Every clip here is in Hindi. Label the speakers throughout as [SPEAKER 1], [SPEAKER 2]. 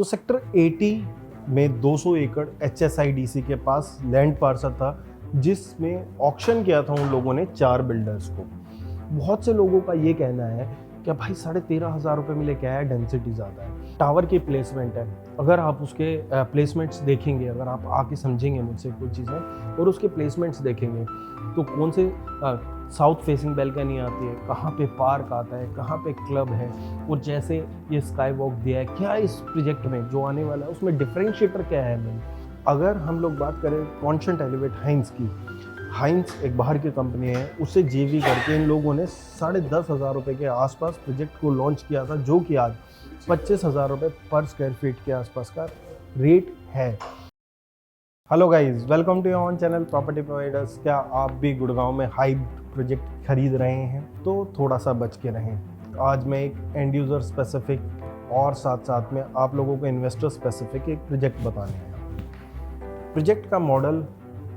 [SPEAKER 1] तो सेक्टर 80 में 200 एकड़ HSIDC के पास लैंड पार्सल था, जिसमें ऑक्शन किया था उन लोगों ने 4 बिल्डर्स को। बहुत से लोगों का ये कहना है कि भाई 13,500 रुपये मिले, क्या है, डेंसिटी ज़्यादा है। टावर की प्लेसमेंट है, अगर आप उसके प्लेसमेंट्स देखेंगे, अगर आप आके समझेंगे मुझसे कुछ चीज़ें और उसके प्लेसमेंट्स देखेंगे तो कौन से साउथ फेसिंग बैल्कनी आती है, कहाँ पे पार्क आता है, कहाँ पे क्लब है, और जैसे ये स्काई वॉक दिया है, क्या इस प्रोजेक्ट में जो आने वाला है उसमें डिफरेंशिएटर क्या है मेन। अगर हम लोग बात करें कॉन्स्टेंट एलिवेट हाइंस की, हाइंस एक बाहर की कंपनी है, उससे जेवी करके इन लोगों ने 10,500 रुपये के आसपास प्रोजेक्ट को लॉन्च किया था, जो कि आज 25,000 रुपये पर स्क्वायर फीट के आसपास का रेट है। Hello guys, welcome to your own channel property providers. क्या आप भी गुड़गांव में हाइप प्रोजेक्ट खरीद रहे हैं तो थोड़ा सा बच के रहें। आज मैं एक एंड यूज़र स्पेसिफिक और साथ साथ में आप लोगों को इन्वेस्टर स्पेसिफिक एक प्रोजेक्ट बताने आया। प्रोजेक्ट का मॉडल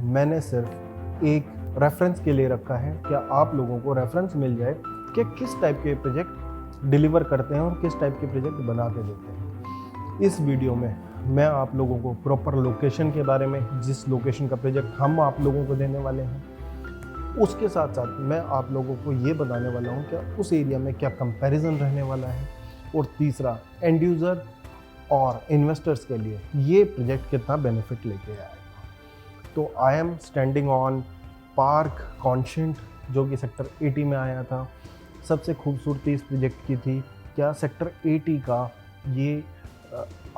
[SPEAKER 1] मैंने सिर्फ एक रेफरेंस के लिए रखा है, क्या आप लोगों को रेफरेंस मिल जाए कि किस टाइप के प्रोजेक्ट डिलीवर करते हैं और किस टाइप के प्रोजेक्ट बना के देते हैं। इस वीडियो में मैं आप लोगों को प्रॉपर लोकेशन के बारे में, जिस लोकेशन का प्रोजेक्ट हम आप लोगों को देने वाले हैं, उसके साथ साथ मैं आप लोगों को ये बताने वाला हूँ कि उस एरिया में क्या कंपैरिजन रहने वाला है, और तीसरा एंड यूज़र और इन्वेस्टर्स के लिए ये प्रोजेक्ट कितना बेनिफिट लेके आएगा। तो I am standing on park Conscient, जो कि सेक्टर 80 में आया था। सबसे खूबसूरती इस प्रोजेक्ट की थी क्या सेक्टर 80 का ये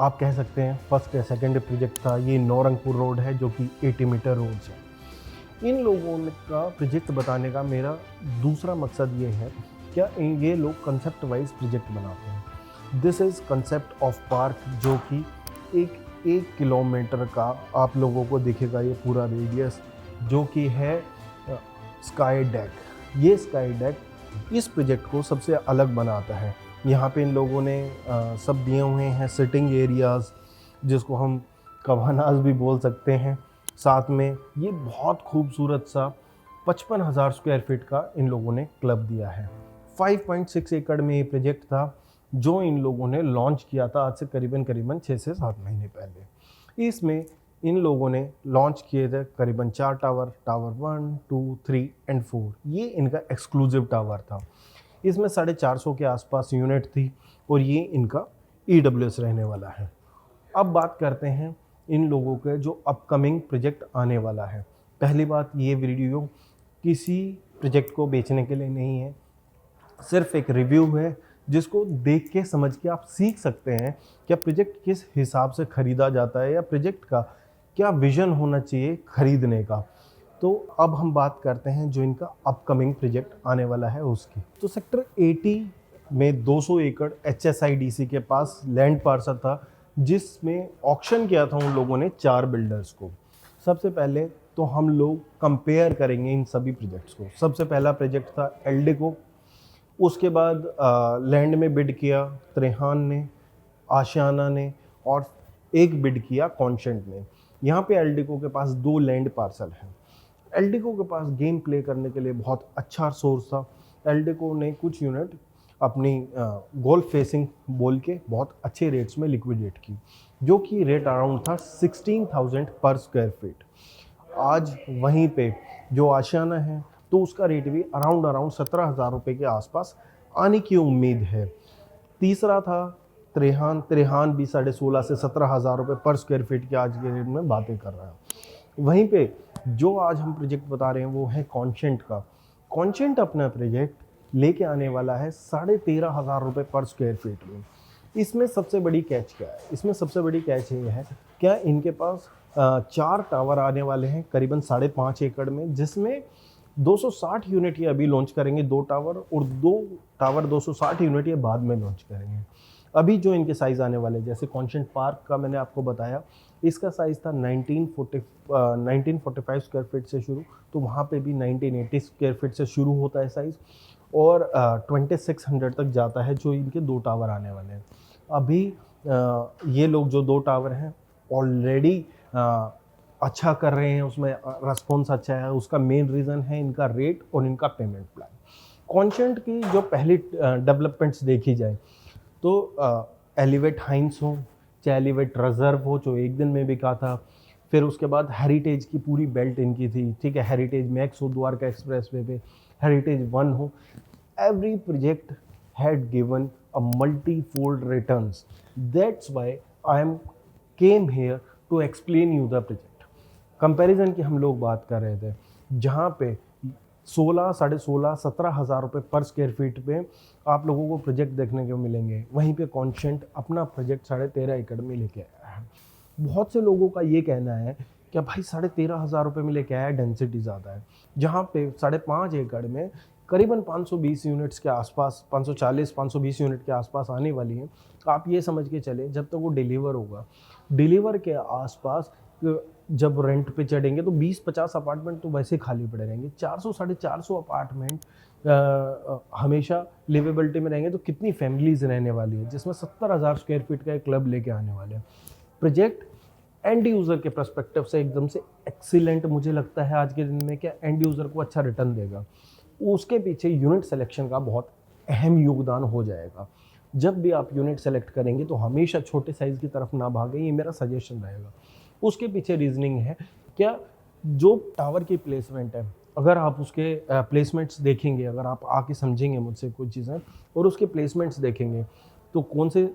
[SPEAKER 1] आप कह सकते हैं फर्स्ट या सेकेंड प्रोजेक्ट था। ये नौरंगपुर रोड है जो कि 80 मीटर रोड है। इन लोगों का प्रोजेक्ट बताने का मेरा दूसरा मकसद ये है, क्या ये लोग कंसेप्ट वाइज प्रोजेक्ट बनाते हैं। This is concept of park, जो कि एक किलोमीटर का आप लोगों को दिखेगा ये पूरा रेडियस, जो कि है स्काई डेक। ये स्काई डेक इस प्रोजेक्ट को सबसे अलग बनाता है। यहाँ पे इन लोगों ने सब दिए हुए हैं सिटिंग एरियाज़, जिसको हम कवानाज भी बोल सकते हैं। साथ में ये बहुत खूबसूरत सा 55,000 स्क्वायर फीट का इन लोगों ने क्लब दिया है। 5.6 एकड़ में ये प्रोजेक्ट था, जो इन लोगों ने लॉन्च किया था आज से करीबन 6 से 7 महीने पहले। इसमें इन लोगों ने लॉन्च किए थे करीबन 4 टावर 1, 2, 3 एंड 4। ये इनका एक्सक्लूसिव टावर था। इसमें 450 के आसपास यूनिट थी और ये इनका EWS रहने वाला है। अब बात करते हैं इन लोगों के जो अपकमिंग प्रोजेक्ट आने वाला है। पहली बात, ये वीडियो किसी प्रोजेक्ट को बेचने के लिए नहीं है, सिर्फ एक रिव्यू है, जिसको देख के समझ के आप सीख सकते हैं क्या प्रोजेक्ट किस हिसाब से ख़रीदा जाता है या प्रोजेक्ट का क्या विज़न होना चाहिए ख़रीदने का। तो अब हम बात करते हैं जो इनका अपकमिंग प्रोजेक्ट आने वाला है उसकी। तो सेक्टर 80 में 200 एकड़ HSIDC के पास लैंड पार्सल था, जिसमें ऑक्शन किया था उन लोगों ने 4 बिल्डर्स को। सबसे पहले तो हम लोग कंपेयर करेंगे इन सभी प्रोजेक्ट्स को। सबसे पहला प्रोजेक्ट था एल्डिको, उसके बाद लैंड में बिड किया त्रेहान ने, आशियाना ने, और एक बिड किया कॉन्शेंट ने। यहाँ पे एल्डिको के पास 2 लैंड पार्सल हैं। एल्डिको के पास गेम प्ले करने के लिए बहुत अच्छा सोर्स था। एल्डिको ने कुछ यूनिट अपनी गोल्फ फेसिंग बोल के बहुत अच्छे रेट्स में लिक्विडेट की, जो कि रेट अराउंड था 16,000 पर स्क्वायर फीट। आज वहीं पे जो आशियाना है तो उसका रेट भी अराउंड 17,000 रुपये के आसपास आने की उम्मीद है। तीसरा था त्रेहान भी 16,500 से 17,000 रुपये पर स्क्वायर फीट के आज के रेट में बातें कर रहा है। वहीं पे जो आज हम प्रोजेक्ट बता रहे हैं वो है कॉन्शेंट का। कॉन्शेंट अपना प्रोजेक्ट लेके आने वाला है 13,500 रुपये पर स्क्वायर फीट में। इसमें सबसे बड़ी कैच क्या है? इसमें सबसे बड़ी कैच ये है, क्या इनके पास 4 टावर आने वाले हैं करीबन 5.5 एकड़ में, जिसमें 260 यूनिट ये अभी लॉन्च करेंगे, 2 टावर, और 2 टावर 260 यूनिट ये बाद में लॉन्च करेंगे। अभी जो इनके साइज़ आने वाले, जैसे कॉन्शेंट पार्क का मैंने आपको बताया, इसका साइज़ था 1945 स्क्वायर फीट से शुरू, तो वहाँ पे भी 1980 स्क्वायर फीट से शुरू होता है साइज़, और 2600 तक जाता है जो इनके 2 टावर आने वाले हैं। अभी ये लोग जो 2 टावर हैं ऑलरेडी अच्छा कर रहे हैं, उसमें रिस्पॉन्स अच्छा है। उसका मेन रीज़न है इनका रेट और इनका पेमेंट प्लान। कॉन्शेंट की जो पहली डेवलपमेंट्स देखी जाए तो एलिवेट हाइंस हो, चाहे एलिवेट रिजर्व हो जो एक दिन में बिका था, फिर उसके बाद हेरिटेज की पूरी बेल्ट इनकी थी, ठीक है, हेरिटेज मैक्स हो द्वारका एक्सप्रेस वे पे, हेरिटेज 1 हो, every project had given a multi-fold returns. That's why I am came here to explain you the project. Comparison की हम लोग बात कर रहे थे, जहाँ पे 16, 16.5, 17,000 रुपये पर स्क्वायर फीट पे आप लोगों को प्रोजेक्ट देखने को मिलेंगे, वहीं पे कॉन्शेंट अपना प्रोजेक्ट 13.5 एकड़ में लेके आया है। बहुत से लोगों का ये कहना है कि भाई 13,500 रुपये में लेके आया, डेंसिटी ज़्यादा है, जहाँ पे 5.5 एकड़ में करीबन 520 यूनिट्स के आसपास, 540-520 यूनिट के आसपास आने वाली हैं। आप ये समझ के चले जब तक वो डिलीवर होगा, डिलीवर के आसपास जब रेंट पे चढ़ेंगे तो 20-50 अपार्टमेंट तो वैसे खाली पड़े रहेंगे। 400-450 अपार्टमेंट हमेशा लिवेबिलिटी में रहेंगे तो कितनी फैमिलीज रहने वाली है, जिसमें 70,000 स्क्वायर फीट का एक क्लब लेके आने वाले हैं। प्रोजेक्ट एंड यूज़र के पर्सपेक्टिव से एकदम से एक्सीलेंट मुझे लगता है आज के दिन में, क्या एंड यूज़र को अच्छा रिटर्न देगा। उसके पीछे यूनिट सिलेक्शन का बहुत अहम योगदान हो जाएगा। जब भी आप यूनिट सेलेक्ट करेंगे तो हमेशा छोटे साइज़ की तरफ ना भागें, ये मेरा सजेशन रहेगा। उसके पीछे रीजनिंग है, क्या जो टावर की प्लेसमेंट है, अगर आप उसके प्लेसमेंट्स देखेंगे, अगर आप आके समझेंगे मुझसे कुछ चीज़ें और उसके प्लेसमेंट्स देखेंगे तो कौन से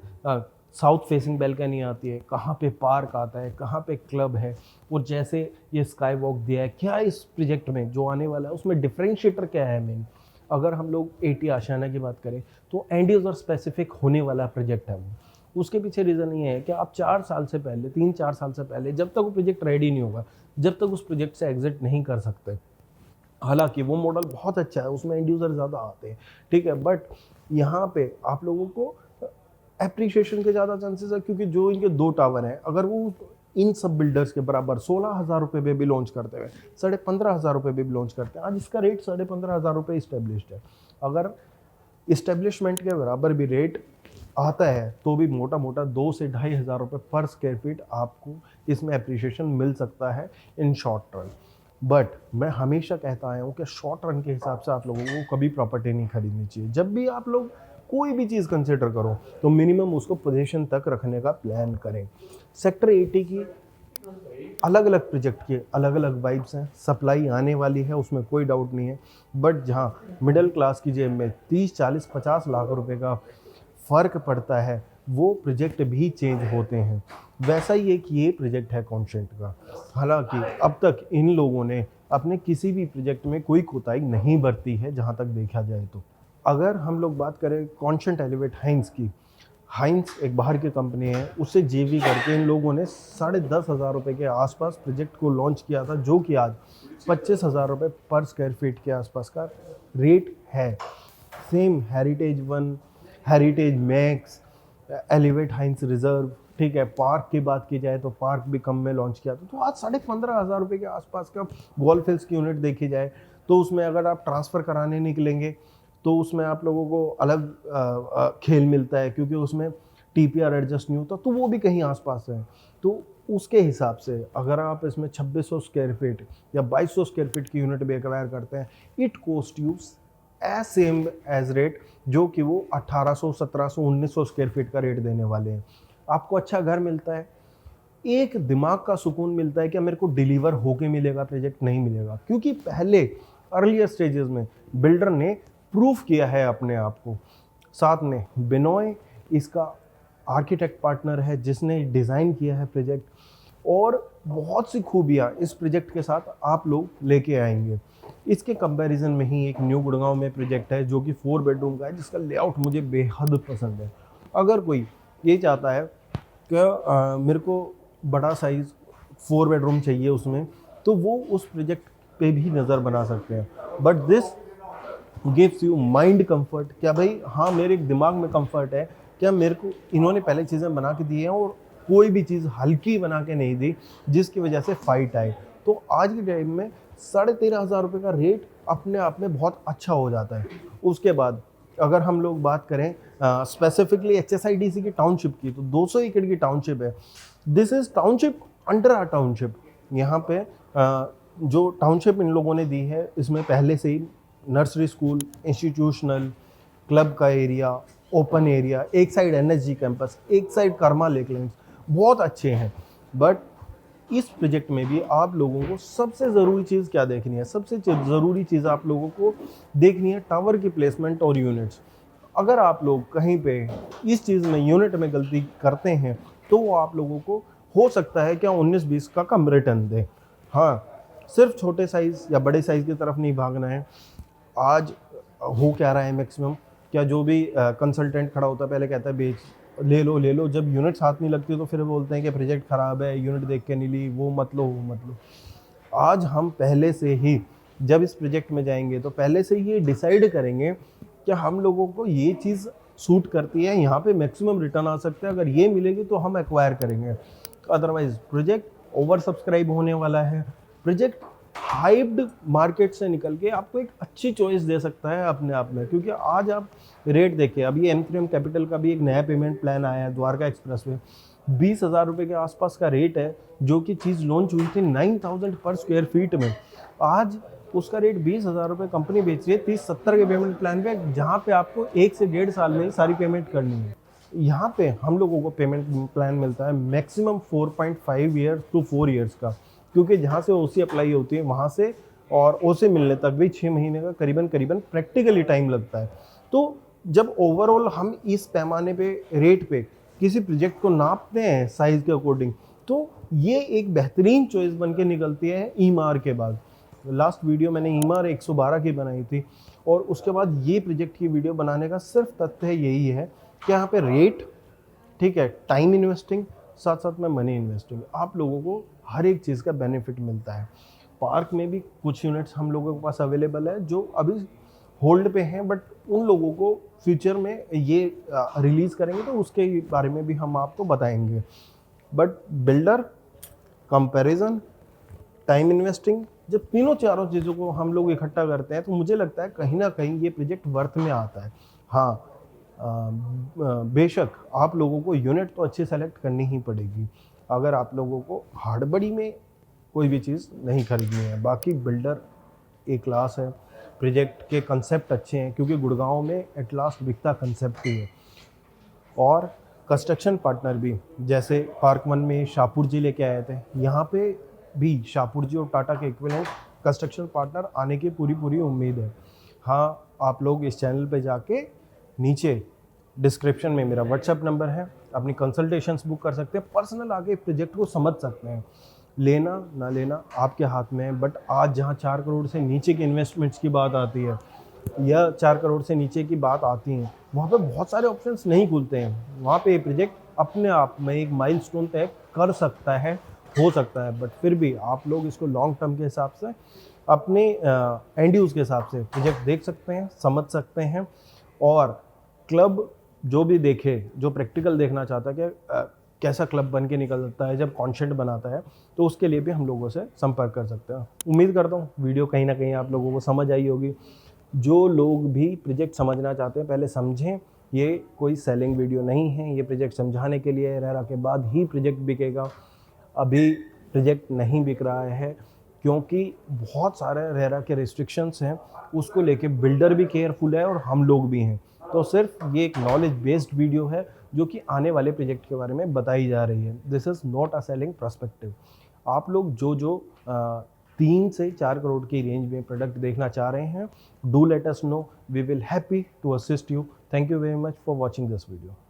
[SPEAKER 1] साउथ फेसिंग बैल्कनी आती है, कहाँ पे पार्क आता है, कहाँ पे क्लब है, और जैसे ये स्काई वॉक दिया है, क्या इस प्रोजेक्ट में जो आने वाला है उसमें डिफरेंशिएटर क्या है मेन। अगर हम लोग एटी आशियाना की बात करें तो एंड यूज़र स्पेसिफिक होने वाला प्रोजेक्ट है वो। उसके पीछे रीज़न ये है कि आप 4 साल से पहले, 3-4 साल से पहले, जब तक वो प्रोजेक्ट रेडी नहीं होगा, जब तक उस प्रोजेक्ट से एग्जिट नहीं कर सकते। हालांकि वो मॉडल बहुत अच्छा है, उसमें एंड यूज़र ज़्यादा आते हैं, ठीक है, बट यहाँ पे आप लोगों को एप्रिशिएशन के ज़्यादा चांसेस है, क्योंकि जो इनके 2 टावर हैं, अगर वो इन सब बिल्डर्स के बराबर 16,000 रुपये पे भी लॉन्च करते हुए 15,500 रुपये पे भी लॉन्च करते हैं, आज इसका रेट 15,500 रुपये इस्टेब्लिश्ड है। अगर इस्टेब्लिशमेंट के बराबर भी रेट आता है तो भी मोटा मोटा 2 से 2,500 रुपये पर स्क्वायर फीट आपको इसमें एप्रिशिएशन मिल सकता है इन शॉर्ट रन। बट मैं हमेशा कहता आया हूँ कि शॉर्ट रन के हिसाब से आप लोगों को कभी प्रॉपर्टी नहीं खरीदनी चाहिए। जब भी आप लोग कोई भी चीज़ कंसिडर करो तो मिनिमम उसको पोजीशन तक रखने का प्लान करें। सेक्टर 80 की अलग अलग प्रोजेक्ट के अलग अलग वाइब्स हैं, सप्लाई आने वाली है, उसमें कोई डाउट नहीं है, बट जहाँ मिडिल क्लास की जेब में 30, 40, 50 लाख रुपए का फ़र्क पड़ता है, वो प्रोजेक्ट भी चेंज होते हैं। वैसा ही एक ये प्रोजेक्ट है कॉन्शेंट का। हालांकि अब तक इन लोगों ने अपने किसी भी प्रोजेक्ट में कोई कोताही नहीं बरती है, जहाँ तक देखा जाए तो। अगर हम लोग बात करें कॉन्शेंट एलिवेट हाइंस की, हाइंस एक बाहर की कंपनी है, उससे जेवी करके इन लोगों ने 10,500 रुपये के आसपास प्रोजेक्ट को लॉन्च किया था, जो कि आज 25,000 रुपये पर स्क्वायर फीट के आसपास का रेट है। Same heritage 1, heritage max, elevate Hines reserve, ठीक है, पार्क की बात की जाए तो पार्क भी कम में लॉन्च किया था, तो आज 15,500 रुपये के आसपास का गोल्फ हिल्स की यूनिट देखी जाए तो उसमें अगर आप ट्रांसफ़र कराने निकलेंगे तो उसमें आप लोगों को अलग खेल मिलता है, क्योंकि उसमें टीपीआर एडजस्ट नहीं होता, तो वो भी कहीं आसपास है। तो उसके हिसाब से अगर आप इसमें 2600 स्क्वायर फीट या 2200 स्क्वायर फीट की यूनिट भी एक्वायर करते हैं, it cost you as same as rate जो कि वो 1800, 1700, 1900 स्क्वायर फीट का रेट देने वाले हैं। आपको अच्छा घर मिलता है, एक दिमाग का सुकून मिलता है कि मेरे को डिलीवर होके मिलेगा प्रोजेक्ट, नहीं मिलेगा, क्योंकि पहले अर्लियर स्टेजेस में बिल्डर ने प्रूफ किया है अपने आप को। साथ में बिनॉय इसका आर्किटेक्ट पार्टनर है जिसने डिज़ाइन किया है प्रोजेक्ट, और बहुत सी खूबियाँ इस प्रोजेक्ट के साथ आप लोग लेके आएंगे। इसके कंपैरिजन में ही एक न्यू गुड़गांव में प्रोजेक्ट है जो कि 4 बेडरूम का है, जिसका लेआउट मुझे बेहद पसंद है। अगर कोई ये चाहता है कि मेरे को बड़ा साइज़ 4 बेडरूम चाहिए उसमें, तो वो उस प्रोजेक्ट पे भी नज़र बना सकते हैं। But this gives you mind comfort, क्या भाई हाँ मेरे दिमाग में कंफर्ट है, क्या मेरे को इन्होंने पहले चीज़ें बना के दी हैं और कोई भी चीज़ हल्की बना के नहीं दी जिसकी वजह से फाइट आए। तो आज के टाइम में 13,500 रुपये का रेट अपने आप में बहुत अच्छा हो जाता है। उसके बाद अगर हम लोग बात करें स्पेसिफिकली HSIDC की टाउनशिप की, तो 200 एकड़ की टाउनशिप है। This is township under a township. यहाँ पे जो टाउनशिप इन लोगों ने दी है, इसमें पहले से ही नर्सरी स्कूल, इंस्टीट्यूशनल, क्लब का एरिया, ओपन एरिया, एक साइड NSG कैंपस, एक साइड कर्मा लेकलैंड्स, बहुत अच्छे हैं। बट इस प्रोजेक्ट में भी आप लोगों को सबसे ज़रूरी चीज़ क्या देखनी है? सबसे ज़रूरी चीज़ आप लोगों को देखनी है टावर की प्लेसमेंट और यूनिट्स। अगर आप लोग कहीं पे इस चीज़ में यूनिट में गलती करते हैं तो वो आप लोगों को हो सकता है क्या 19-20 का कम रिटर्न दे। हाँ, सिर्फ छोटे साइज़ या बड़े साइज़ की तरफ नहीं भागना है। आज हो क्या रहा है मैक्सिमम, क्या जो भी कंसल्टेंट खड़ा होता है पहले कहता है बेच ले लो ले लो, जब यूनिट्स हाथ नहीं लगती तो फिर बोलते हैं कि प्रोजेक्ट ख़राब है, यूनिट देख के नहीं ली, वो मत लो वो मत लो। आज हम पहले से ही जब इस प्रोजेक्ट में जाएंगे तो पहले से ही ये डिसाइड करेंगे कि हम लोगों को ये चीज़ सूट करती है, यहाँ पे मैक्सिमम रिटर्न आ सकता है, अगर ये मिलेगी तो हम एक्वायर करेंगे। अदरवाइज प्रोजेक्ट ओवर सब्सक्राइब होने वाला है। प्रोजेक्ट हाइप्ड मार्केट से निकल के आपको एक अच्छी चॉइस दे सकता है अपने आप में, क्योंकि आज आप रेट देखिए, अभी M3M कैपिटल का भी एक नया पेमेंट प्लान आया है द्वारका एक्सप्रेस में, 20,000 रुपये के आसपास का रेट है, जो कि चीज़ लॉन्च हुई थी 9,000 पर स्क्वायर फीट में। आज उसका रेट 20,000 रुपये कंपनी बेच रही है 30-70 के पेमेंट प्लान पे, जहाँ पे आपको 1 से 1.5 साल में ही सारी पेमेंट करनी है। यहाँ पे हम लोगों को पेमेंट प्लान मिलता है मैक्सिमम 4.5 ईयर्स टू 4 ईयर्स का, क्योंकि जहाँ से ओसी अप्लाई होती है वहाँ से और ओसी मिलने तक भी 6 महीने का करीबन प्रैक्टिकली टाइम लगता है। तो जब ओवरऑल हम इस पैमाने पे रेट पे किसी प्रोजेक्ट को नापते हैं साइज़ के अकॉर्डिंग, तो ये एक बेहतरीन चॉइस बन के निकलती है ईमार के बाद। लास्ट वीडियो मैंने ईमार 112 की बनाई थी और उसके बाद ये प्रोजेक्ट की वीडियो बनाने का सिर्फ तथ्य यही है कि यहाँ पे रेट ठीक है, टाइम इन्वेस्टिंग, साथ साथ में मनी इन्वेस्टिंग, आप लोगों को हर एक चीज़ का बेनिफिट मिलता है। पार्क में भी कुछ यूनिट्स हम लोगों के पास अवेलेबल है जो अभी होल्ड पे हैं, बट उन लोगों को फ्यूचर में ये रिलीज़ करेंगे तो उसके बारे में भी हम आपको बताएंगे। But builder, comparison, time investing, जब तीनों चारों चीज़ों को हम लोग इकट्ठा करते हैं तो मुझे लगता है कहीं ना कहीं ये प्रोजेक्ट वर्थ में आता है। हाँ, बेशक आप लोगों को यूनिट तो अच्छी सेलेक्ट करनी ही पड़ेगी अगर आप लोगों को हड़बड़ी में कोई भी चीज़ नहीं खरीदनी है। बाकी बिल्डर एक क्लास है, प्रोजेक्ट के कंसेप्ट अच्छे हैं, क्योंकि गुड़गांव में एट लास्ट बिकता कंसेप्ट ही है। और कंस्ट्रक्शन पार्टनर भी, जैसे पार्क 1 में शाहपुर जी लेके आए थे, यहाँ पे भी शाहपुर जी और टाटा के इक्विवेलेंट कंस्ट्रक्शन पार्टनर आने की पूरी उम्मीद है। हाँ, आप लोग इस चैनल पे जाके नीचे डिस्क्रिप्शन में मेरा व्हाट्सएप नंबर है, अपनी कंसल्टेशंस बुक कर सकते हैं, पर्सनल आके प्रोजेक्ट को समझ सकते हैं। लेना ना लेना आपके हाथ में है, बट आज जहाँ 4 करोड़ से नीचे की इन्वेस्टमेंट्स की बात आती है या 4 करोड़ से नीचे की बात आती है, वहाँ पे बहुत सारे ऑप्शंस नहीं खुलते हैं। वहाँ पे ये प्रोजेक्ट अपने आप में एक माइलस्टोन तय कर सकता है, हो सकता है, बट फिर भी आप लोग इसको लॉन्ग टर्म के हिसाब से अपने एंड यूज़ के हिसाब से प्रोजेक्ट देख सकते हैं, समझ सकते हैं। और क्लब जो भी देखे, जो प्रैक्टिकल देखना चाहता है कि कैसा क्लब बन के निकलता है जब कॉन्टेंट बनाता है, तो उसके लिए भी हम लोगों से संपर्क कर सकते हैं। उम्मीद करता हूँ वीडियो कहीं ना कहीं आप लोगों को समझ आई होगी। जो लोग भी प्रोजेक्ट समझना चाहते हैं पहले समझें, ये कोई सेलिंग वीडियो नहीं है, ये प्रोजेक्ट समझाने के लिए रह के बाद ही प्रोजेक्ट बिकेगा। अभी प्रोजेक्ट नहीं बिक रहा है क्योंकि बहुत सारे रेरा के रिस्ट्रिक्शंस हैं, उसको लेके बिल्डर भी केयरफुल है और हम लोग भी हैं। तो सिर्फ ये एक नॉलेज बेस्ड वीडियो है जो कि आने वाले प्रोजेक्ट के बारे में बताई जा रही है। This is not a selling perspective. आप लोग जो 3 से 4 करोड़ की रेंज में प्रोडक्ट देखना चाह रहे हैं, do let us know, we will happy to assist you. Thank you very much for watching this video.